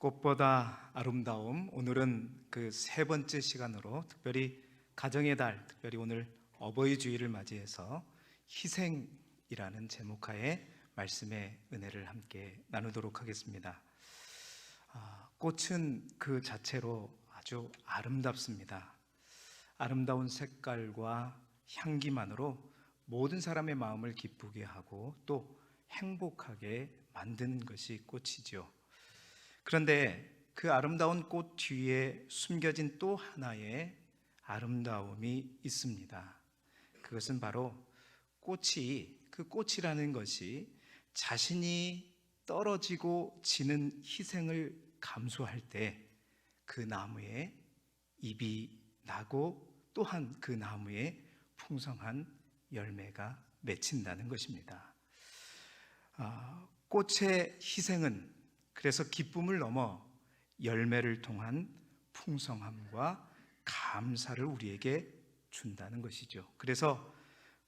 꽃보다 아름다움, 오늘은 그 세 번째 시간으로 특별히 가정의 달, 특별히 오늘 어버이 주일을 맞이해서 희생이라는 제목하에 말씀의 은혜를 함께 나누도록 하겠습니다. 꽃은 그 자체로 아주 아름답습니다. 아름다운 색깔과 향기만으로 모든 사람의 마음을 기쁘게 하고 또 행복하게 만드는 것이 꽃이죠. 그런데 그 아름다운 꽃 뒤에 숨겨진 또 하나의 아름다움이 있습니다. 그것은 바로 그 꽃이라는 것이 자신이 떨어지고 지는 희생을 감수할 때 그 나무에 잎이 나고 또한 그 나무에 풍성한 열매가 맺힌다는 것입니다. 꽃의 희생은 그래서 기쁨을 넘어 열매를 통한 풍성함과 감사를 우리에게 준다는 것이죠. 그래서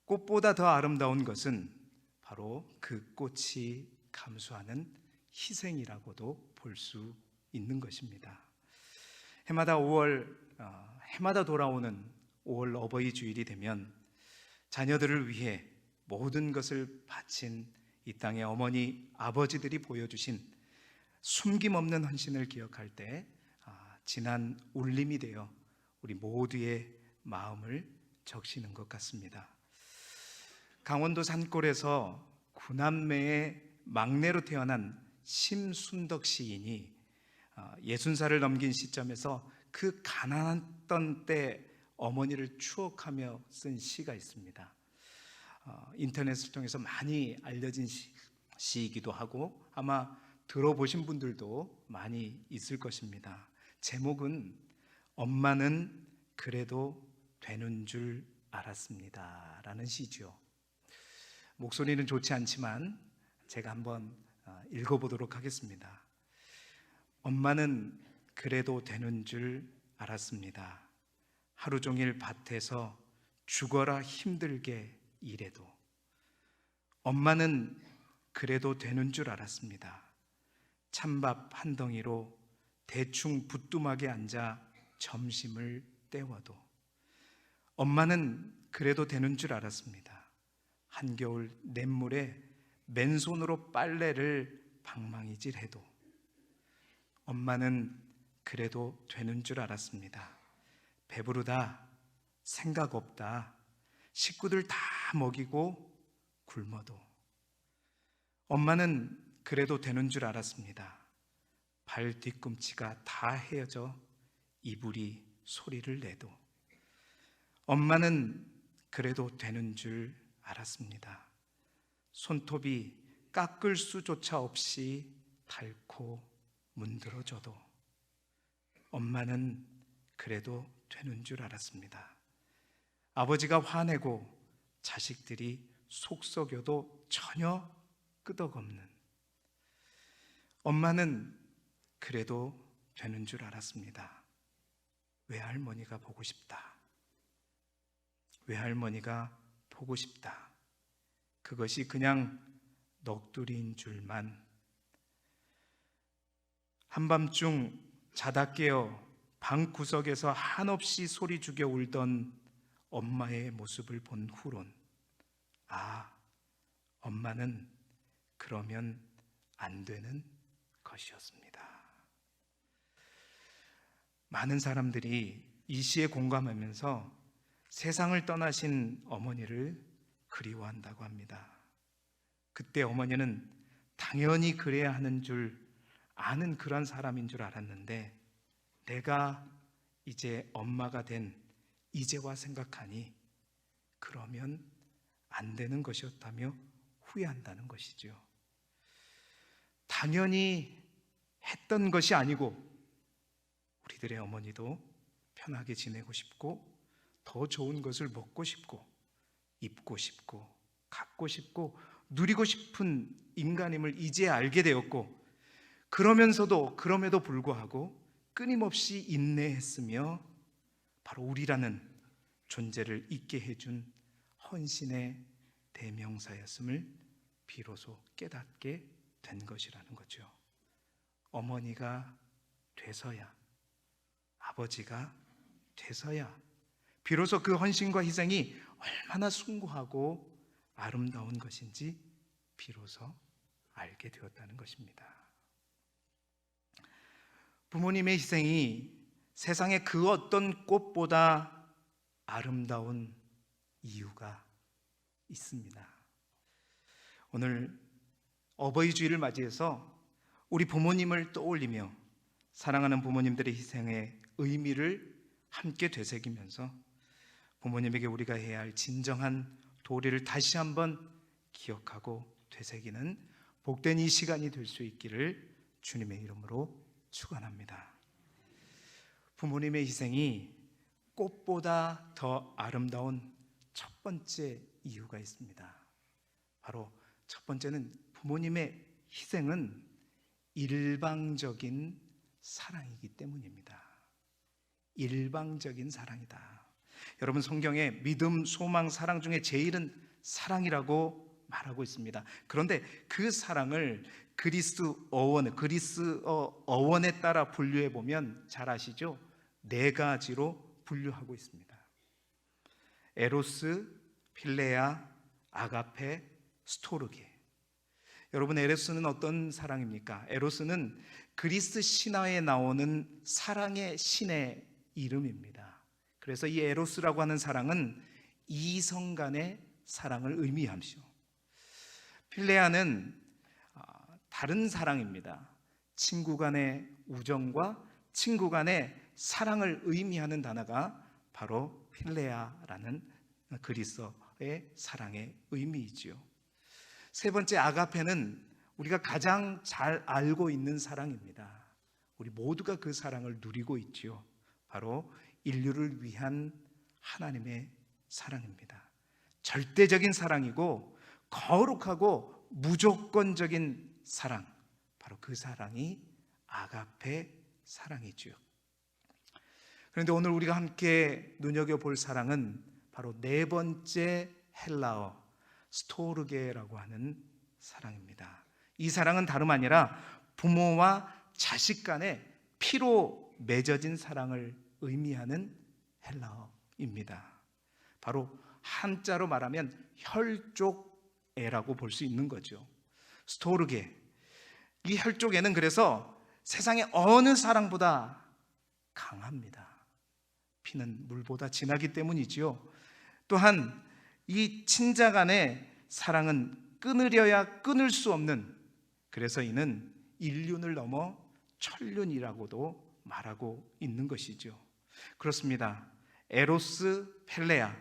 꽃보다 더 아름다운 것은 바로 그 꽃이 감수하는 희생이라고도 볼 수 있는 것입니다. 해마다 돌아오는 5월 어버이 주일이 되면 자녀들을 위해 모든 것을 바친 이 땅의 어머니, 아버지들이 보여주신 숨김없는 헌신을 기억할 때 진한 울림이 되어 우리 모두의 마음을 적시는 것 같습니다. 강원도 산골에서 9남매의 막내로 태어난 심순덕 시인이 60살을 넘긴 시점에서 그 가난했던 때 어머니를 추억하며 쓴 시가 있습니다. 인터넷을 통해서 많이 알려진 시이기도 하고 아마 들어보신 분들도 많이 있을 것입니다. 제목은 엄마는 그래도 되는 줄 알았습니다 라는 시죠. 목소리는 좋지 않지만 제가 한번 읽어보도록 하겠습니다. 엄마는 그래도 되는 줄 알았습니다. 하루 종일 밭에서 죽어라 힘들게 일해도. 엄마는 그래도 되는 줄 알았습니다. 찬밥 한 덩이로 대충 부뚜막에 앉아 점심을 때워도. 엄마는 그래도 되는 줄 알았습니다. 한겨울 냇물에 맨손으로 빨래를 방망이질해도. 엄마는 그래도 되는 줄 알았습니다. 배부르다, 생각 없다, 식구들 다 먹이고 굶어도. 엄마는 그래도 되는 줄 알았습니다. 발 뒤꿈치가 다 헤어져 이불이 소리를 내도. 엄마는 그래도 되는 줄 알았습니다. 손톱이 깎을 수조차 없이 닳고 문드러져도. 엄마는 그래도 되는 줄 알았습니다. 아버지가 화내고 자식들이 속썩여도 전혀 끄덕없는. 엄마는 그래도 되는 줄 알았습니다. 외할머니가 보고 싶다. 외할머니가 보고 싶다. 그것이 그냥 넋두리인 줄만. 한밤중 자다 깨어 방구석에서 한없이 소리 죽여 울던 엄마의 모습을 본 후론 엄마는 그러면 안 되는 것이었습니다. 많은 사람들이 이 시에 공감하면서 세상을 떠나신 어머니를 그리워한다고 합니다. 그때 어머니는 당연히 그래야 하는 줄 아는 그런 사람인 줄 알았는데 내가 이제 엄마가 된 이제와 생각하니 그러면 안 되는 것이었다며 후회한다는 것이죠. 당연히 했던 것이 아니고 우리들의 어머니도 편하게 지내고 싶고 더 좋은 것을 먹고 싶고 입고 싶고 갖고 싶고 누리고 싶은 인간임을 이제 알게 되었고 그럼에도 불구하고 끊임없이 인내했으며 바로 우리라는 존재를 있게 해준 헌신의 대명사였음을 비로소 깨닫게 된 것이라는 거죠. 어머니가 돼서야, 아버지가 돼서야 비로소 그 헌신과 희생이 얼마나 숭고하고 아름다운 것인지 비로소 알게 되었다는 것입니다. 부모님의 희생이 세상의 그 어떤 꽃보다 아름다운 이유가 있습니다. 오늘 어버이 주일을 맞이해서 우리 부모님을 떠올리며 사랑하는 부모님들의 희생의 의미를 함께 되새기면서 부모님에게 우리가 해야 할 진정한 도리를 다시 한번 기억하고 되새기는 복된 이 시간이 될 수 있기를 주님의 이름으로 축원합니다. 부모님의 희생이 꽃보다 더 아름다운 첫 번째 이유가 있습니다. 바로 첫 번째는 부모님의 희생은 일방적인 사랑이기 때문입니다. 일방적인 사랑이다. 여러분, 성경에 믿음, 소망, 사랑 중에 제일은 사랑이라고 말하고 있습니다. 그런데 그 사랑을 그리스어 어원에 따라 분류해 보면 잘 아시죠? 네 가지로 분류하고 있습니다. 에로스, 필레아, 아가페, 스토르게. 여러분, 에로스는 어떤 사랑입니까? 에로스는 그리스 신화에 나오는 사랑의 신의 이름입니다. 그래서 이 에로스라고 하는 사랑은 이성 간의 사랑을 의미함시오. 필레아는 다른 사랑입니다. 친구 간의 우정과 친구 간의 사랑을 의미하는 단어가 바로 필레아라는 그리스어의 사랑의 의미이지요. 세 번째 아가페는 우리가 가장 잘 알고 있는 사랑입니다. 우리 모두가 그 사랑을 누리고 있지요. 바로 인류를 위한 하나님의 사랑입니다. 절대적인 사랑이고 거룩하고 무조건적인 사랑, 바로 그 사랑이 아가페 사랑이지요. 그런데 오늘 우리가 함께 눈여겨볼 사랑은 바로 네 번째 헬라어 스토르게라고 하는 사랑입니다. 이 사랑은 다름 아니라 부모와 자식 간의 피로 맺어진 사랑을 의미하는 헬라어입니다. 바로 한자로 말하면 혈족애라고 볼 수 있는 거죠. 스토르게. 이 혈족애는 그래서 세상의 어느 사랑보다 강합니다. 피는 물보다 진하기 때문이지요. 또한 이 친자 간의 사랑은 끊으려야 끊을 수 없는, 그래서 이는 인륜을 넘어 천륜이라고도 말하고 있는 것이죠. 그렇습니다. 에로스, 펠레아,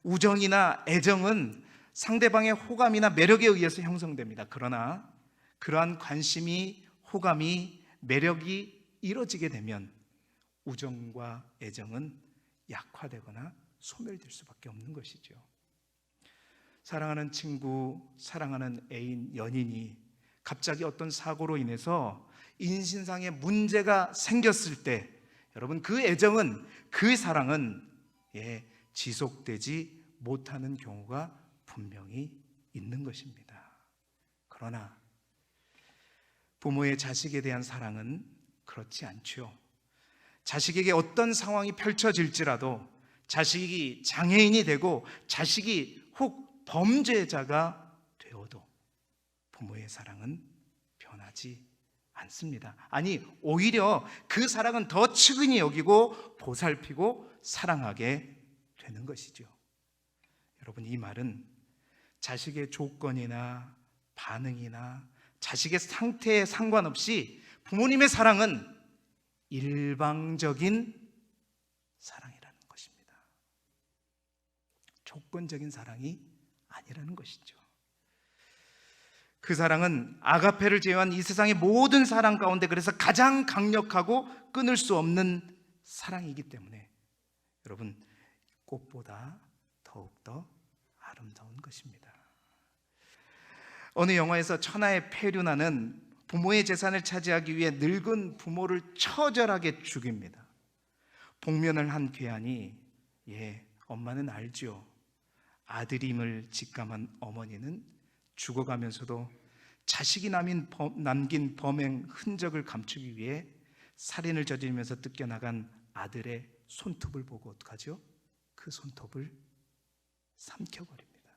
우정이나 애정은 상대방의 호감이나 매력에 의해서 형성됩니다. 그러나 그러한 관심이, 호감이, 매력이 이뤄지게 되면 우정과 애정은 약화되거나 소멸될 수밖에 없는 것이죠. 사랑하는 친구, 사랑하는 애인, 연인이 갑자기 어떤 사고로 인해서 인신상의 문제가 생겼을 때 여러분, 그 애정은, 그 사랑은 지속되지 못하는 경우가 분명히 있는 것입니다. 그러나 부모의 자식에 대한 사랑은 그렇지 않죠. 자식에게 어떤 상황이 펼쳐질지라도, 자식이 장애인이 되고 자식이 혹 범죄자가 되어도 부모의 사랑은 변하지 않습니다. 아니, 오히려 그 사랑은 더 측은히 여기고 보살피고 사랑하게 되는 것이죠. 여러분, 이 말은 자식의 조건이나 반응이나 자식의 상태에 상관없이 부모님의 사랑은 일방적인 사랑이라는 것입니다. 조건적인 사랑이 아니라는 것이죠. 그 사랑은 아가페를 제외한 이 세상의 모든 사랑 가운데 그래서 가장 강력하고 끊을 수 없는 사랑이기 때문에 여러분, 꽃보다 더욱더 아름다운 것입니다. 어느 영화에서 천하의 페류나는 부모의 재산을 차지하기 위해 늙은 부모를 처절하게 죽입니다. 복면을 한 괴한이 엄마는 알죠. 아들임을 직감한 어머니는 죽어가면서도 자식이 남긴 범행 흔적을 감추기 위해 살인을 저지르면서 뜯겨나간 아들의 손톱을 보고 어떡하죠? 그 손톱을 삼켜버립니다.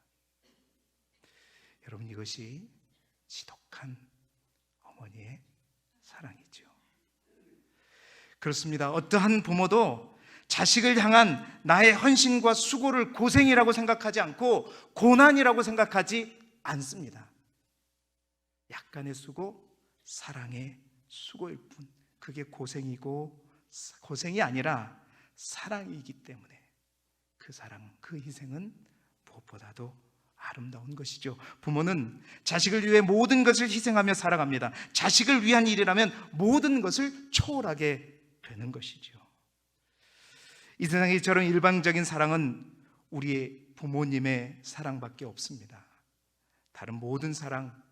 여러분, 이것이 지독한 어머니의 사랑이죠. 그렇습니다. 어떠한 부모도 자식을 향한 나의 헌신과 수고를 고생이라고 생각하지 않고 고난이라고 생각하지 않습니다. 약간의 수고, 사랑의 수고일 뿐. 그게 고생이고 고생이 아니라 사랑이기 때문에 그 사랑, 그 희생은 무엇보다도 아름다운 것이죠. 부모는 자식을 위해 모든 것을 희생하며 살아갑니다. 자식을 위한 일이라면 모든 것을 초월하게 되는 것이죠. 이 세상에 저런 일방적인 사랑은 우리의 부모님의 사랑밖에 없습니다. 다른 모든 사랑,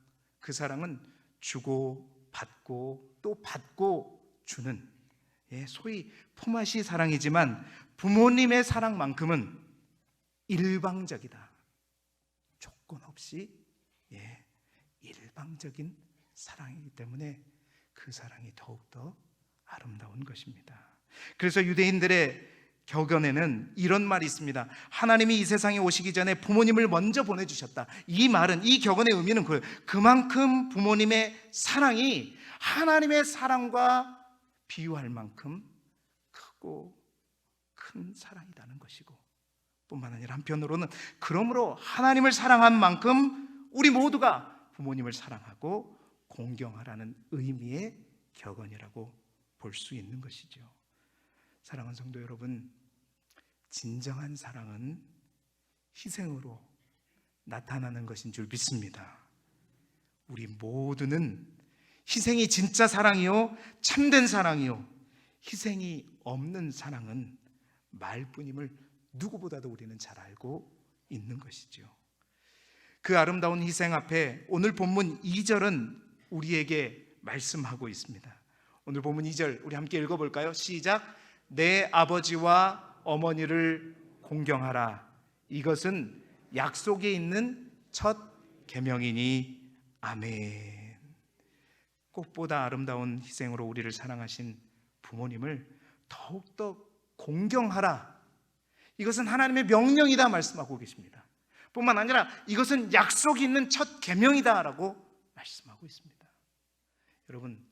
그 사랑은 주고 받고 또 받고 주는, 소위 품앗이 사랑이지만 부모님의 사랑만큼은 일방적이다. 조건 없이 일방적인 사랑이기 때문에 그 사랑이 더욱더 아름다운 것입니다. 그래서 유대인들의 격언에는 이런 말이 있습니다. 하나님이 이 세상에 오시기 전에 부모님을 먼저 보내주셨다. 이 말은, 이 격언의 의미는 그만큼 부모님의 사랑이 하나님의 사랑과 비유할 만큼 크고 큰 사랑이라는 것이고, 뿐만 아니라 한편으로는 그러므로 하나님을 사랑한 만큼 우리 모두가 부모님을 사랑하고 공경하라는 의미의 격언이라고 볼 수 있는 것이죠. 사랑하는 성도 여러분, 진정한 사랑은 희생으로 나타나는 것인 줄 믿습니다. 우리 모두는 희생이 진짜 사랑이요, 참된 사랑이요, 희생이 없는 사랑은 말뿐임을 누구보다도 우리는 잘 알고 있는 것이죠. 그 아름다운 희생 앞에 오늘 본문 2절은 우리에게 말씀하고 있습니다. 오늘 본문 2절 우리 함께 읽어볼까요? 시작. 내 아버지와 어머니를 공경하라. 이것은 약속에 있는 첫 계명이니. 아멘. 꽃보다 아름다운 희생으로 우리를 사랑하신 부모님을 더욱더 공경하라. 이것은 하나님의 명령이다 말씀하고 계십니다. 뿐만 아니라 이것은 약속이 있는 첫 계명이다 라고 말씀하고 있습니다. 여러분,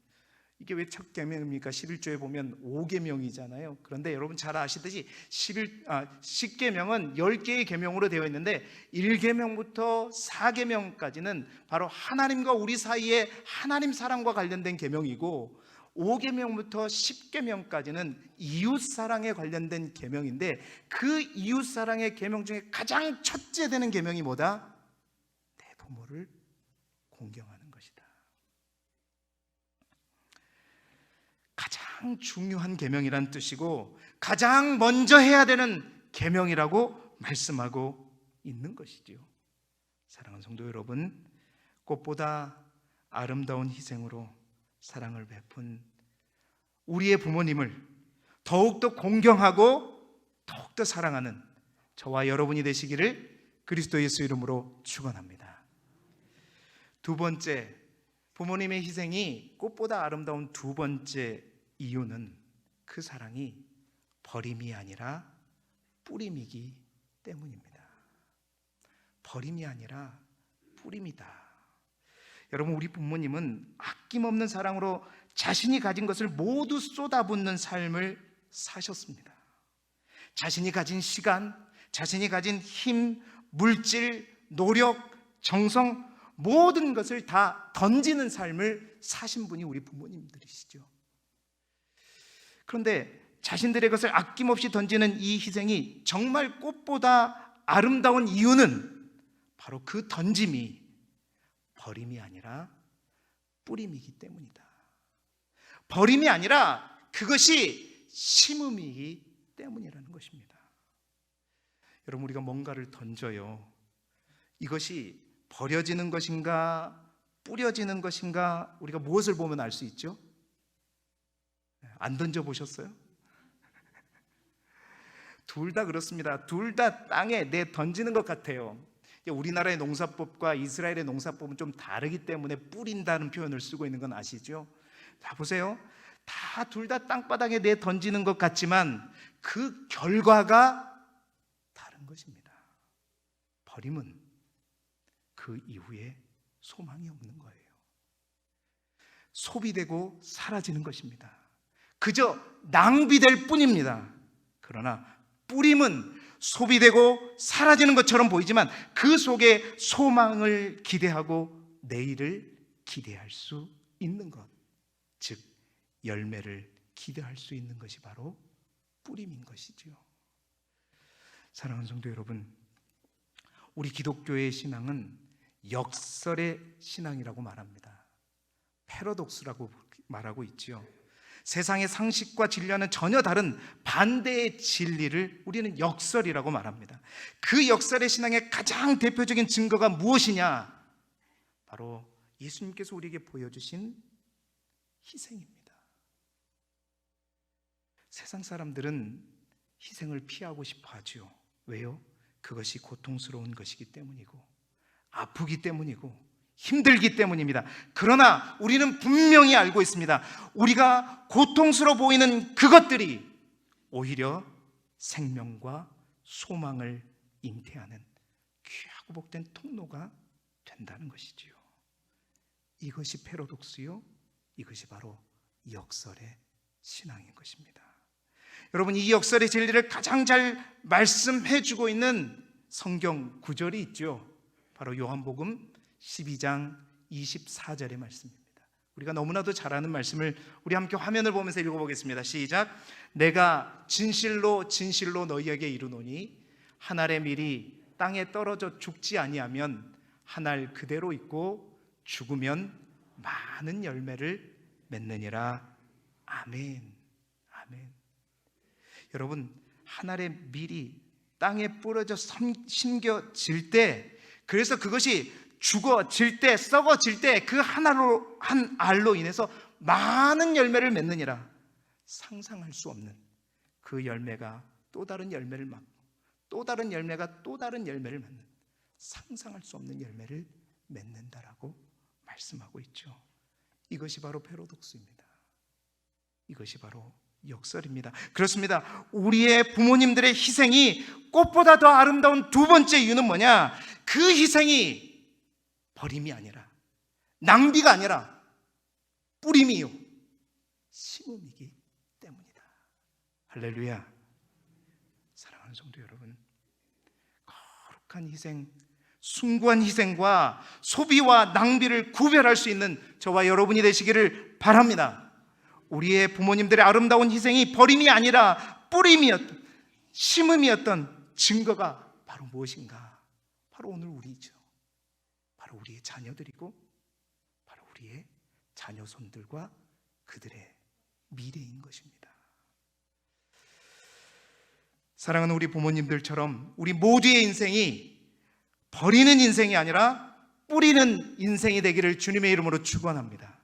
이게 왜 첫 계명입니까? 11조에 보면 5계명이잖아요. 그런데 여러분 잘 아시듯이 10계명은 10개의 계명으로 되어 있는데 1계명부터 4계명까지는 바로 하나님과 우리 사이에 하나님 사랑과 관련된 계명이고, 5계명부터 10계명까지는 이웃사랑에 관련된 계명인데, 그 이웃사랑의 계명 중에 가장 첫째 되는 계명이 뭐다? 내 부모를 공경하는 것이다. 가장 중요한 계명이란 뜻이고 가장 먼저 해야 되는 계명이라고 말씀하고 있는 것이지요. 사랑하는 성도 여러분, 꽃보다 아름다운 희생으로 사랑을 베푼 우리의 부모님을 더욱더 공경하고 더욱더 사랑하는 저와 여러분이 되시기를 그리스도 예수 이름으로 축원합니다. 두 번째, 부모님의 희생이 꽃보다 아름다운 두 번째 이유는 그 사랑이 버림이 아니라 뿌림이기 때문입니다. 버림이 아니라 뿌림이다. 여러분, 우리 부모님은 아낌없는 사랑으로 자신이 가진 것을 모두 쏟아붓는 삶을 사셨습니다. 자신이 가진 시간, 자신이 가진 힘, 물질, 노력, 정성, 모든 것을 다 던지는 삶을 사신 분이 우리 부모님들이시죠. 그런데 자신들의 것을 아낌없이 던지는 이 희생이 정말 꽃보다 아름다운 이유는 바로 그 던짐이 버림이 아니라 뿌림이기 때문이다. 버림이 아니라 그것이 심음이기 때문이라는 것입니다. 여러분, 우리가 뭔가를 던져요. 이것이 버려지는 것인가 뿌려지는 것인가 우리가 무엇을 보면 알 수 있죠? 안 던져보셨어요? 둘 다 그렇습니다. 둘 다 땅에 내 던지는 것 같아요. 우리나라의 농사법과 이스라엘의 농사법은 좀 다르기 때문에 뿌린다는 표현을 쓰고 있는 건 아시죠? 자, 보세요. 다 둘 다 땅바닥에 내 던지는 것 같지만 그 결과가 다른 것입니다. 버림은 그 이후에 소망이 없는 거예요. 소비되고 사라지는 것입니다. 그저 낭비될 뿐입니다. 그러나 뿌림은 소비되고 사라지는 것처럼 보이지만 그 속에 소망을 기대하고 내일을 기대할 수 있는 것, 즉 열매를 기대할 수 있는 것이 바로 뿌림인 것이지요. 사랑하는 성도 여러분, 우리 기독교의 신앙은 역설의 신앙이라고 말합니다. 패러독스라고 말하고 있지요. 세상의 상식과 진리와는 전혀 다른 반대의 진리를 우리는 역설이라고 말합니다. 그 역설의 신앙의 가장 대표적인 증거가 무엇이냐? 바로 예수님께서 우리에게 보여주신 희생입니다. 세상 사람들은 희생을 피하고 싶어 하죠. 왜요? 그것이 고통스러운 것이기 때문이고 아프기 때문이고 힘들기 때문입니다. 그러나 우리는 분명히 알고 있습니다. 우리가 고통스러워 보이는 그것들이 오히려 생명과 소망을 잉태하는 귀하고 복된 통로가 된다는 것이지요. 이것이 패러독스요, 이것이 바로 역설의 신앙인 것입니다. 여러분, 이 역설의 진리를 가장 잘 말씀해 주고 있는 성경 구절이 있죠. 바로 요한복음 12장 24절의 말씀입니다. 우리가 너무나도 잘 아는 말씀을 우리 함께 화면을 보면서 읽어보겠습니다. 시작. 내가 진실로 진실로 너희에게 이르노니 한 알의 밀이 땅에 떨어져 죽지 아니하면 한 알 그대로 있고 죽으면 많은 열매를 맺느니라. 아멘. 아멘. 여러분, 한 알의 밀이 땅에 뿌려져 심겨질 때, 그래서 그것이 죽어질 때, 썩어질 때 그 한 알로 인해서 많은 열매를 맺느니라. 상상할 수 없는 그 열매가 또 다른 열매를 맺고 또 다른 열매가 또 다른 열매를 맺는, 상상할 수 없는 열매를 맺는다라고 말씀하고 있죠. 이것이 바로 패러독스입니다. 이것이 바로 역설입니다. 그렇습니다. 우리의 부모님들의 희생이 꽃보다 더 아름다운 두 번째 이유는 뭐냐? 그 희생이 버림이 아니라, 낭비가 아니라 뿌림이요, 심음이기 때문이다. 할렐루야. 사랑하는 성도 여러분, 거룩한 희생, 숭고한 희생과 소비와 낭비를 구별할 수 있는 저와 여러분이 되시기를 바랍니다. 우리의 부모님들의 아름다운 희생이 버림이 아니라 뿌림이었던, 심음이었던 증거가 바로 무엇인가? 바로 오늘 우리죠. 바로 우리의 자녀들이고 바로 우리의 자녀손들과 그들의 미래인 것입니다. 사랑하는 우리 부모님들처럼 우리 모두의 인생이 버리는 인생이 아니라 뿌리는 인생이 되기를 주님의 이름으로 축원합니다.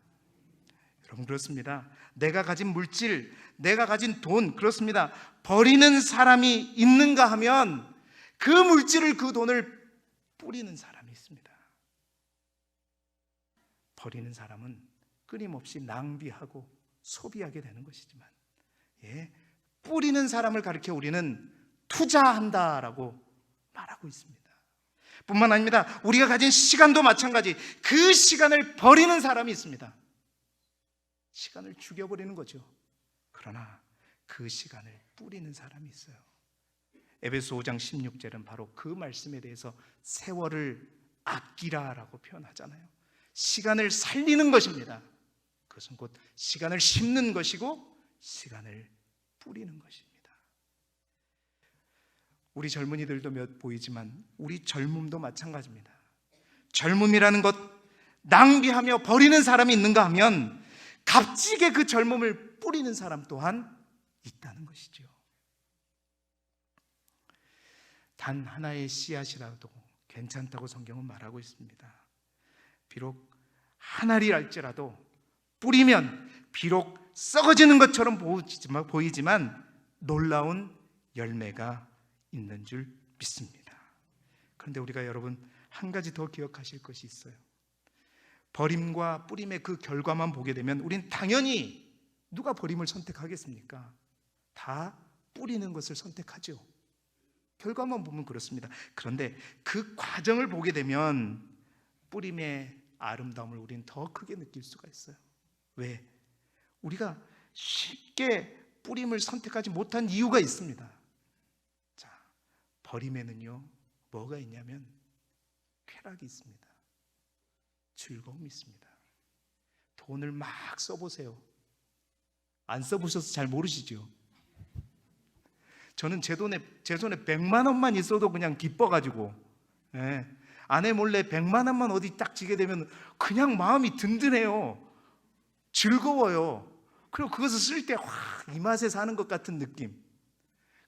여러분, 그렇습니다. 내가 가진 물질, 내가 가진 돈, 그렇습니다. 버리는 사람이 있는가 하면 그 물질을, 그 돈을 뿌리는 사람이 있습니다. 버리는 사람은 끊임없이 낭비하고 소비하게 되는 것이지만, 뿌리는 사람을 가리켜 우리는 투자한다라고 말하고 있습니다. 뿐만 아닙니다. 우리가 가진 시간도 마찬가지. 그 시간을 버리는 사람이 있습니다. 시간을 죽여버리는 거죠. 그러나 그 시간을 뿌리는 사람이 있어요. 에베소 5장 16절은 바로 그 말씀에 대해서 세월을 아끼라라고 표현하잖아요. 시간을 살리는 것입니다. 그것은 곧 시간을 심는 것이고 시간을 뿌리는 것입니다. 우리 젊은이들도 몇 보이지만 우리 젊음도 마찬가지입니다. 젊음이라는 것, 낭비하며 버리는 사람이 있는가 하면 값지게 그 젊음을 뿌리는 사람 또한 있다는 것이죠. 단 하나의 씨앗이라도 괜찮다고 성경은 말하고 있습니다. 비록 한 알이랄지라도 뿌리면 비록 썩어지는 것처럼 보이지만 놀라운 열매가 있는 줄 믿습니다. 그런데 우리가 여러분 한 가지 더 기억하실 것이 있어요. 버림과 뿌림의 그 결과만 보게 되면 우린 당연히 누가 버림을 선택하겠습니까? 다 뿌리는 것을 선택하죠. 결과만 보면 그렇습니다. 그런데 그 과정을 보게 되면 뿌림의 아름다움을 우리는 더 크게 느낄 수가 있어요. 왜? 우리가 쉽게 뿌림을 선택하지 못한 이유가 있습니다. 자, 버림에는요, 뭐가 있냐면 쾌락이 있습니다. 즐거움이 있습니다. 돈을 막 써보세요. 안 써보셔서 잘 모르시죠? 저는 제 손에 100만 원만 있어도 그냥 기뻐가지고, 예, 아내 몰래 100만 원만 어디 딱 지게 되면 그냥 마음이 든든해요. 즐거워요. 그리고 그것을 쓸 때 이 맛에 사는 것 같은 느낌.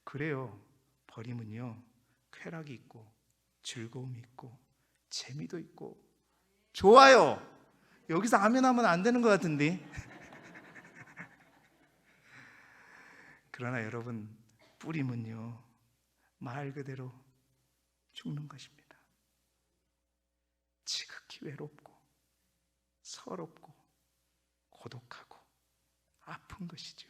그래요. 버림은요, 쾌락이 있고 즐거움이 있고 재미도 있고 좋아요. 여기서 아멘 하면 안 되는 것 같은데. 그러나 여러분, 뿌림은요, 말 그대로 죽는 것입니다. 지극히 외롭고 서럽고 고독하고 아픈 것이죠.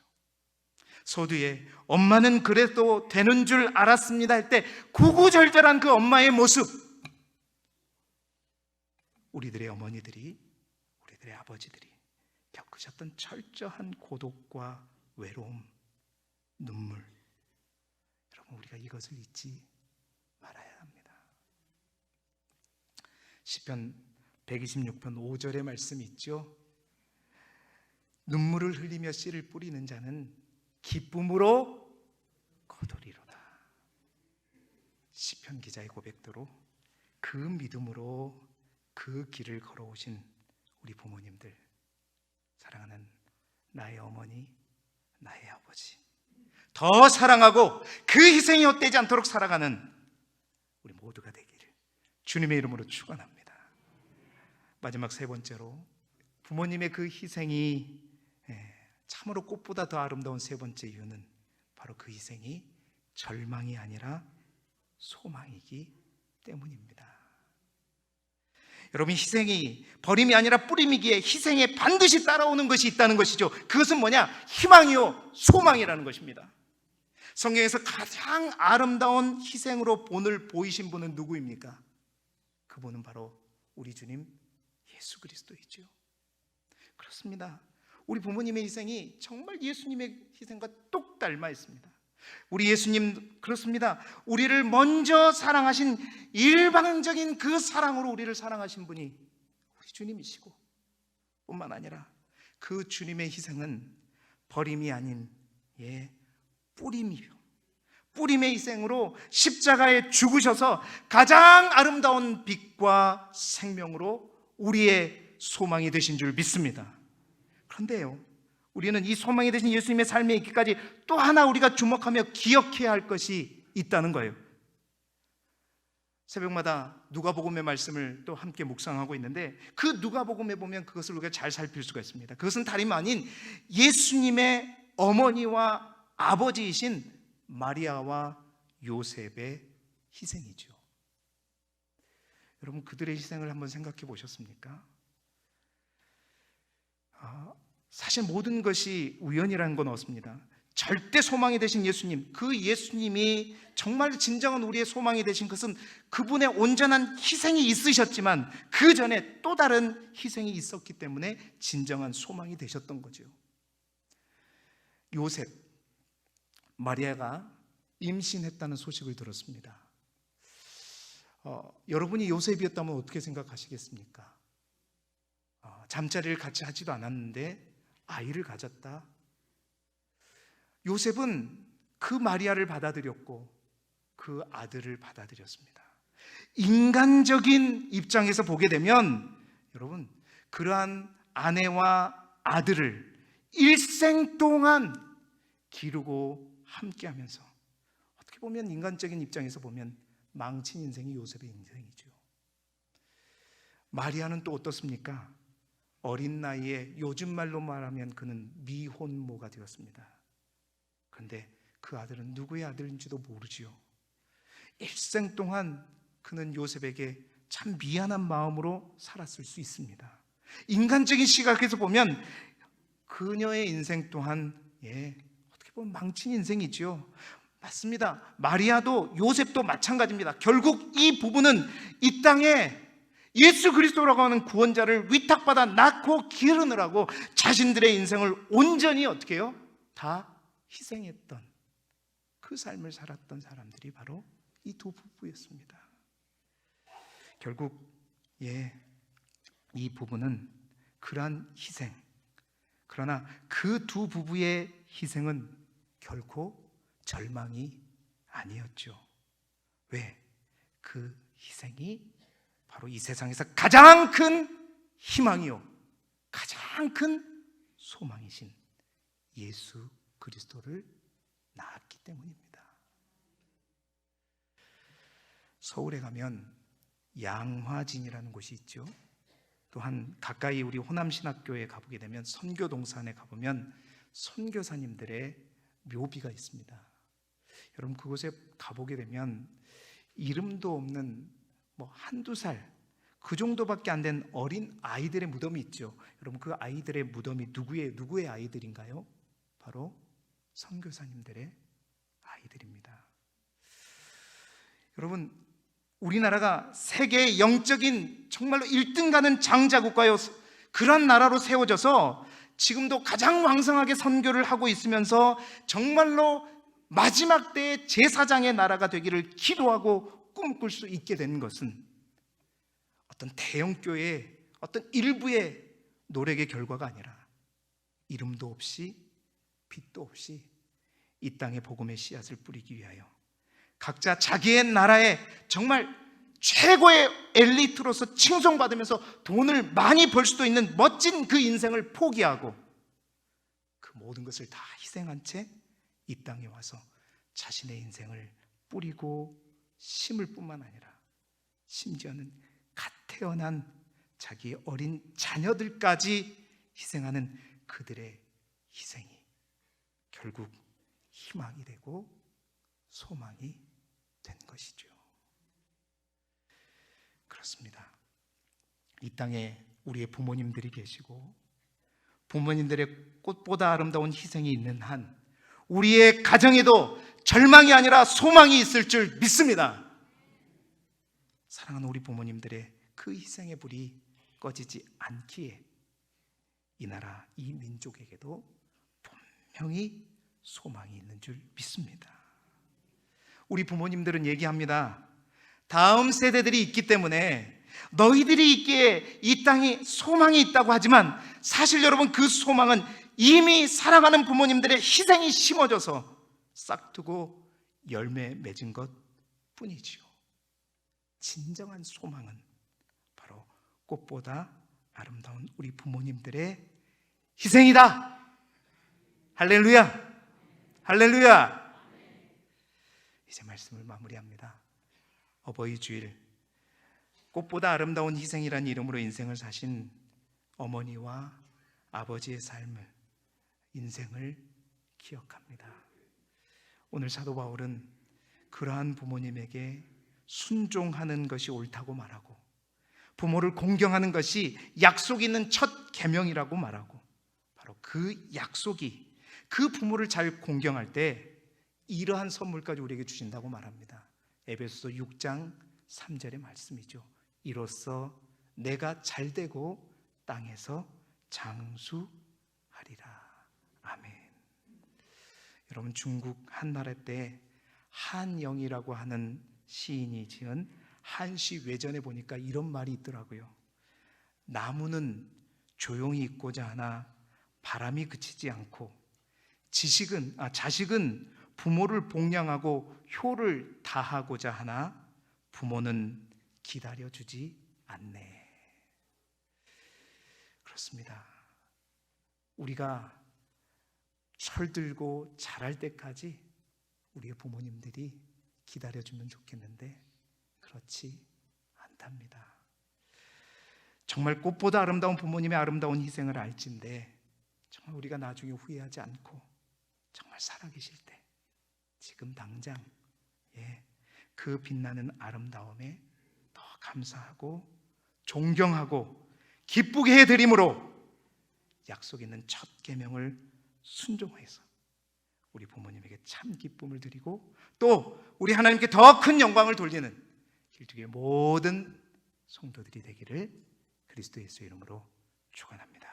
서두에 엄마는 그래도 되는 줄 알았습니다 할 때 구구절절한 그 엄마의 모습, 우리들의 어머니들이, 우리들의 아버지들이 겪으셨던 철저한 고독과 외로움, 눈물, 여러분, 우리가 이것을 잊지 말아야 합니다. 시편 126편 5절의 말씀이 있죠. 눈물을 흘리며 씨를 뿌리는 자는 기쁨으로 거두리로다. 시편 기자의 고백대로 그 믿음으로 그 길을 걸어오신 우리 부모님들, 사랑하는 나의 어머니, 나의 아버지, 더 사랑하고 그 희생이 헛되지 않도록 살아가는 우리 모두가 되기를 주님의 이름으로 축원합니다. 마지막 세 번째로, 부모님의 그 희생이 참으로 꽃보다 더 아름다운 세 번째 이유는 바로 그 희생이 절망이 아니라 소망이기 때문입니다. 여러분, 희생이 버림이 아니라 뿌림이기에 희생에 반드시 따라오는 것이 있다는 것이죠. 그것은 뭐냐? 희망이요, 소망이라는 것입니다. 성경에서 가장 아름다운 희생으로 본을 보이신 분은 누구입니까? 그분은 바로 우리 주님 예수 그리스도이죠. 그렇습니다. 우리 부모님의 희생이 정말 예수님의 희생과 똑 닮아 있습니다. 우리 예수님, 그렇습니다. 우리를 먼저 사랑하신 일방적인 그 사랑으로 우리를 사랑하신 분이 우리 주님이시고, 뿐만 아니라 그 주님의 희생은 버림이 아닌 뿌림이요, 뿌림의 희생으로 십자가에 죽으셔서 가장 아름다운 빛과 생명으로 우리의 소망이 되신 줄 믿습니다. 그런데요, 우리는 이 소망이 되신 예수님의 삶에 있기까지 또 하나 우리가 주목하며 기억해야 할 것이 있다는 거예요. 새벽마다 누가복음의 말씀을 또 함께 묵상하고 있는데, 그 누가복음에 보면 그것을 우리가 잘 살필 수가 있습니다. 그것은 다름 아닌 예수님의 어머니와 아버지이신 마리아와 요셉의 희생이죠. 여러분, 그들의 희생을 한번 생각해 보셨습니까? 사실 모든 것이 우연이라는 건 없습니다. 절대 소망이 되신 예수님, 그 예수님이 정말 진정한 우리의 소망이 되신 것은 그분의 온전한 희생이 있으셨지만 그 전에 또 다른 희생이 있었기 때문에 진정한 소망이 되셨던 거죠. 요셉, 마리아가 임신했다는 소식을 들었습니다. 여러분이 요셉이었다면 어떻게 생각하시겠습니까? 잠자리를 같이 하지도 않았는데 아이를 가졌다. 요셉은 그 마리아를 받아들였고 그 아들을 받아들였습니다. 인간적인 입장에서 보게 되면 여러분, 그러한 아내와 아들을 일생 동안 기르고 함께하면서 어떻게 보면 인간적인 입장에서 보면 망친 인생이 요셉의 인생이죠. 마리아는 또 어떻습니까? 어린 나이에 요즘 말로 말하면 그는 미혼모가 되었습니다. 그런데 그 아들은 누구의 아들인지도 모르지요. 일생 동안 그는 요셉에게 참 미안한 마음으로 살았을 수 있습니다. 인간적인 시각에서 보면 그녀의 인생 또한 어떻게 보면 망친 인생이지요. 맞습니다. 마리아도 요셉도 마찬가지입니다. 결국 이 부부는 이 땅에 예수 그리스도라고 하는 구원자를 위탁받아 낳고 기르느라고 자신들의 인생을 온전히 어떻게 해요? 다 희생했던 그 삶을 살았던 사람들이 바로 이 두 부부였습니다. 결국 이 부부는 그러한 희생, 그러나 그 두 부부의 희생은 결코 절망이 아니었죠. 왜? 그 희생이 바로 이 세상에서 가장 큰 희망이요, 가장 큰 소망이신 예수 그리스도를 낳았기 때문입니다. 서울에 가면 양화진이라는 곳이 있죠. 또한 가까이 우리 호남신학교에 가보게 되면 선교동산에 가보면 선교사님들의 묘비가 있습니다. 여러분 그곳에 가보게 되면 이름도 없는 한두 살 그 정도밖에 안 된 어린 아이들의 무덤이 있죠. 여러분 그 아이들의 무덤이 누구의 아이들인가요? 바로 선교사님들의 아이들입니다. 여러분 우리나라가 세계의 영적인 정말로 1등 가는 장자국가요, 그런 나라로 세워져서 지금도 가장 왕성하게 선교를 하고 있으면서 정말로 마지막 때의 제사장의 나라가 되기를 기도하고 꿈꿀 수 있게 된 것은 어떤 대형교회의 어떤 일부의 노력의 결과가 아니라 이름도 없이 빛도 없이 이 땅에 복음의 씨앗을 뿌리기 위하여 각자 자기의 나라에 정말 최고의 엘리트로서 칭송받으면서 돈을 많이 벌 수도 있는 멋진 그 인생을 포기하고 그 모든 것을 다 희생한 채 이 땅에 와서 자신의 인생을 뿌리고 심을 뿐만 아니라 심지어는 갓 태어난 자기의 어린 자녀들까지 희생하는 그들의 희생이 결국 희망이 되고 소망이 된 것이죠. 그렇습니다. 이 땅에 우리의 부모님들이 계시고 부모님들의 꽃보다 아름다운 희생이 있는 한 우리의 가정에도 절망이 아니라 소망이 있을 줄 믿습니다. 사랑하는 우리 부모님들의 그 희생의 불이 꺼지지 않기에 이 나라, 이 민족에게도 분명히 소망이 있는 줄 믿습니다. 우리 부모님들은 얘기합니다. 다음 세대들이 있기 때문에 너희들이 있기에 이 땅이 소망이 있다고 하지만 사실 여러분 그 소망은 이미 사랑하는 부모님들의 희생이 심어져서 싹트고 열매 맺은 것 뿐이지요. 진정한 소망은 바로 꽃보다 아름다운 우리 부모님들의 희생이다. 할렐루야, 할렐루야. 이제 말씀을 마무리합니다. 어버이 주일, 꽃보다 아름다운 희생이라는 이름으로 인생을 사신 어머니와 아버지의 삶을, 인생을 기억합니다. 오늘 사도 바울은 그러한 부모님에게 순종하는 것이 옳다고 말하고 부모를 공경하는 것이 약속 있는 첫 계명이라고 말하고 바로 그 약속이 그 부모를 잘 공경할 때 이러한 선물까지 우리에게 주신다고 말합니다. 에베소서 6장 3절의 말씀이죠. 이로써 내가 잘되고 땅에서 장수하리라. 아멘. 여러분 중국 한나라 때 한영이라고 하는 시인이 지은 한시 외전에 보니까 이런 말이 있더라고요. 나무는 조용히 있고자 하나 바람이 그치지 않고 자식은 부모를 복양하고 효를 다하고자 하나 부모는 기다려주지 않네. 그렇습니다. 우리가 철들고 자랄 때까지 우리의 부모님들이 기다려주면 좋겠는데 그렇지 않답니다. 정말 꽃보다 아름다운 부모님의 아름다운 희생을 알진데 정말 우리가 나중에 후회하지 않고 정말 살아계실 때 지금 당장 그 빛나는 아름다움에 더 감사하고 존경하고 기쁘게 해드림으로 약속 있는 첫 계명을 순종해서 우리 부모님에게 참 기쁨을 드리고 또 우리 하나님께 더 큰 영광을 돌리는 길쭉의 모든 성도들이 되기를 그리스도 예수의 이름으로 축원합니다.